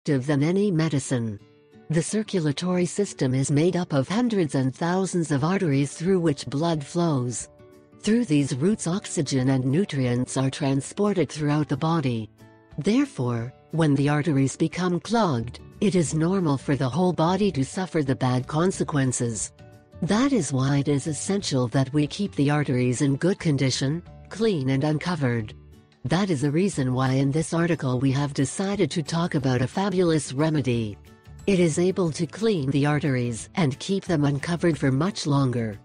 effective than any medicine. The circulatory system is made up of hundreds and thousands of arteries through which blood flows. Through these routes, oxygen and nutrients are transported throughout the body. Therefore, when the arteries become clogged, it is normal for the whole body to suffer the bad consequences. That is why it is essential that we keep the arteries in good condition, clean and uncovered. That is the reason why in this article we have decided to talk about a fabulous remedy. It is able to clean the arteries and keep them uncovered for much longer.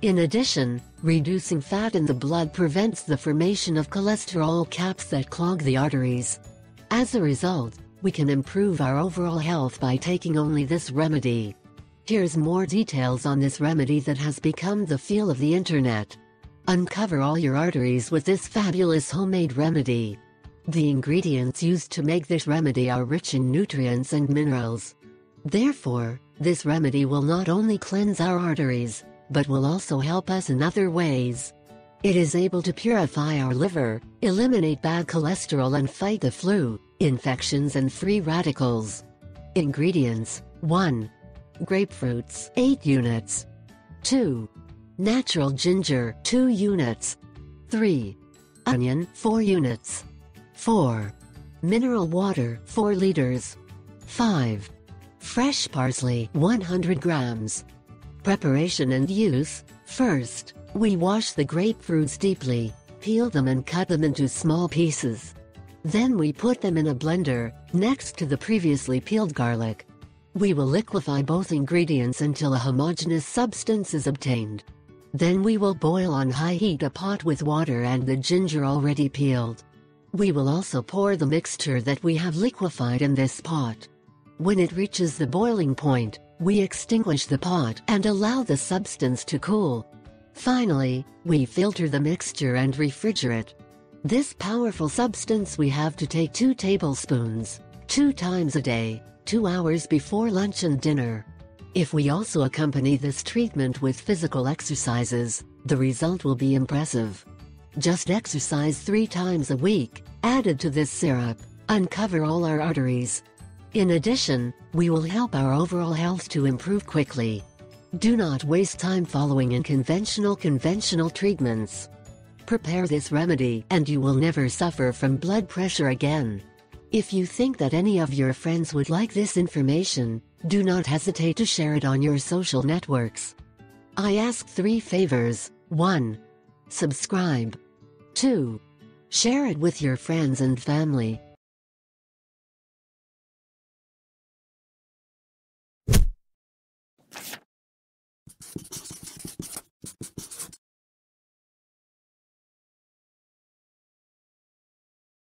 In addition, reducing fat in the blood prevents the formation of cholesterol caps that clog the arteries. As a result, we can improve our overall health by taking only this remedy. Here's more details on this remedy that has become the feel of the internet. Uncover all your arteries with this fabulous homemade remedy. The ingredients used to make this remedy are rich in nutrients and minerals. Therefore, this remedy will not only cleanse our arteries, but will also help us in other ways. It is able to purify our liver, eliminate bad cholesterol and fight the flu, infections and free radicals. Ingredients: 1. Grapefruits, 8 units. 2. Natural ginger, 2 units. 3. Onion, 4 units. 4. Mineral water, 4 liters. 5. Fresh parsley, 100 grams. Preparation and use: first, we wash the grapefruits deeply, peel them and cut them into small pieces. Then we put them in a blender, next to the previously peeled garlic. We will liquefy both ingredients until a homogeneous substance is obtained. Then we will boil on high heat a pot with water and the ginger already peeled. We will also pour the mixture that we have liquefied in this pot. When it reaches the boiling point, we extinguish the pot and allow the substance to cool. Finally, we filter the mixture and refrigerate. This powerful substance we have to take 2 tablespoons, 2 times a day, 2 hours before lunch and dinner. If we also accompany this treatment with physical exercises, the result will be impressive. Just exercise 3 times a week, added to this syrup, uncover all our arteries. In addition, we will help our overall health to improve quickly. Do not waste time following conventional treatments. Prepare this remedy and you will never suffer from blood pressure again. If you think that any of your friends would like this information, do not hesitate to share it on your social networks. I ask 3 favors: 1. Subscribe. 2. Share it with your friends and family.